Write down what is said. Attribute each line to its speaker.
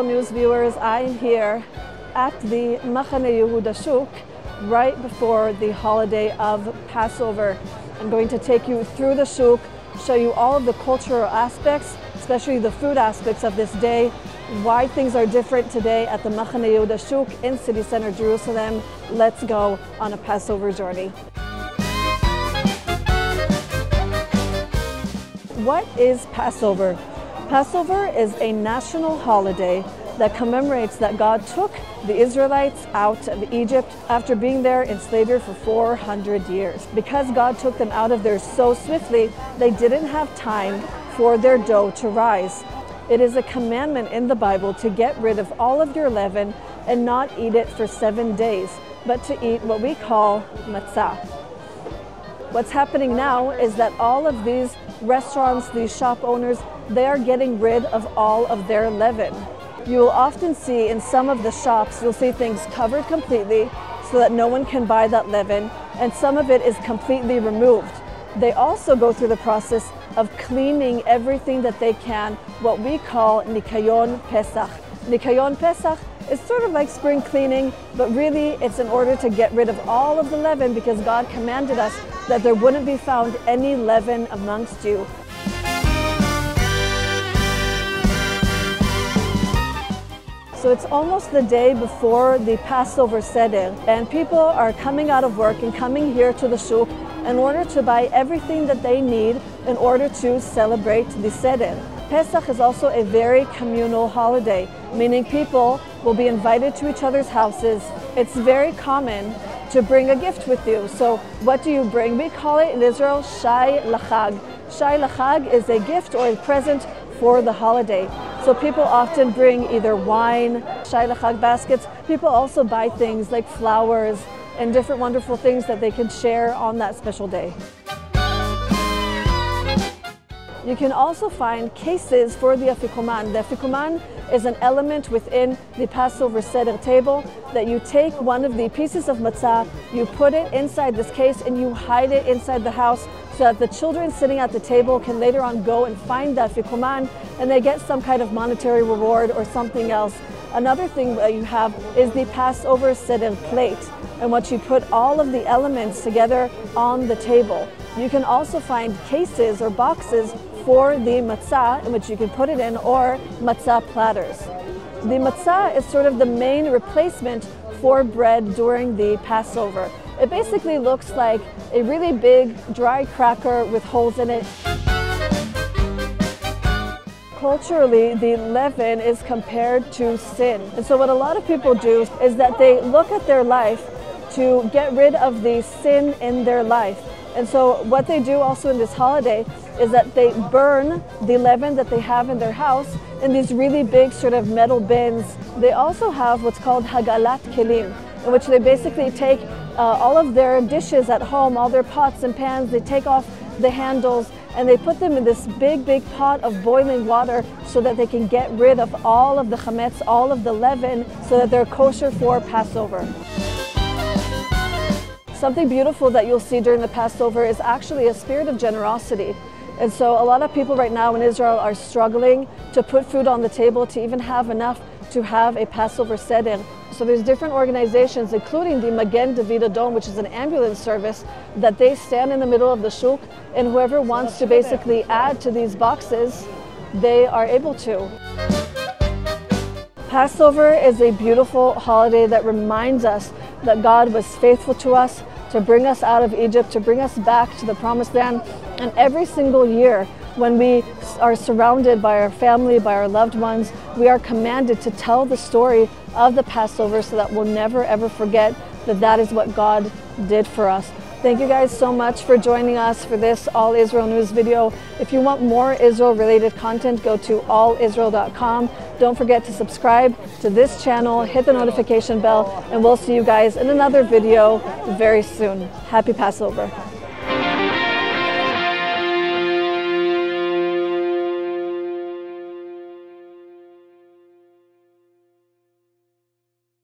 Speaker 1: Israel News viewers, I am here at the Mahane Yehuda Shuk right before the holiday of Passover. I'm going to take you through the Shuk, show you all of the cultural aspects, especially the food aspects of this day, why things are different today at the Mahane Yehuda Shuk in city center Jerusalem. Let's go on a Passover journey. What is Passover? Passover is a national holiday that commemorates that God took the Israelites out of Egypt after being there in slavery for 400 years. Because God took them out of there so swiftly, they didn't have time for their dough to rise. It is a commandment in the Bible to get rid of all of your leaven and not eat it for 7 days, but to eat what we call matzah. What's happening now is that all of these restaurants, these shop owners, they are getting rid of all of their leaven. You will often see in some of the shops, you'll see things covered completely so that no one can buy that leaven, and some of it is completely removed. They also go through the process of cleaning everything that they can, what we call Nikayon Pesach. Nikayon Pesach is sort of like spring cleaning, but really it's in order to get rid of all of the leaven because God commanded us that there wouldn't be found any leaven amongst you. So it's almost the day before the Passover Seder, and people are coming out of work and coming here to the Shuk in order to buy everything that they need in order to celebrate the Seder. Pesach is also a very communal holiday, meaning people will be invited to each other's houses. It's very common to bring a gift with you. So what do you bring? We call it in Israel Shai LaChag. Shai LaChag is a gift or a present for the holiday. So people often bring either wine, Shai LaChag baskets. People also buy things like flowers and different wonderful things that they can share on that special day. You can also find cases for the afikoman. The afikoman is an element within the Passover Seder table that you take one of the pieces of matzah, you put it inside this case and you hide it inside the house so that the children sitting at the table can later on go and find the afikoman and they get some kind of monetary reward or something else. Another thing that you have is the Passover Seder plate, in which you put all of the elements together on the table. You can also find cases or boxes for the matzah in which you can put it in, or matzah platters. The matzah is sort of the main replacement for bread during the Passover. It basically looks like a really big dry cracker with holes in it. Culturally, the leaven is compared to sin. And so what a lot of people do is that they look at their life to get rid of the sin in their life. And so what they do also in this holiday is that they burn the leaven that they have in their house in these really big sort of metal bins. They also have what's called Hagalat Kelim, in which they basically take all of their dishes at home, all their pots and pans, they take off the handles and they put them in this big pot of boiling water so that they can get rid of all of the Chametz, all of the leaven, so that they're kosher for Passover. Something beautiful that you'll see during the Passover is actually a spirit of generosity. And so a lot of people right now in Israel are struggling to put food on the table, to even have enough to have a Passover Seder. So there's different organizations, including the Magen David Adom, which is an ambulance service, that they stand in the middle of the Shuk, and whoever wants to basically add to these boxes, they are able to. Passover is a beautiful holiday that reminds us that God was faithful to us, to bring us out of Egypt, to bring us back to the Promised Land. And every single year, when we are surrounded by our family, by our loved ones, we are commanded to tell the story of the Passover so that we'll never ever forget that that is what God did for us. Thank you guys so much for joining us for this All Israel News video. If you want more Israel related content, go to allisrael.com. Don't forget to subscribe to this channel, hit the notification bell, and we'll see you guys in another video very soon. Happy Passover.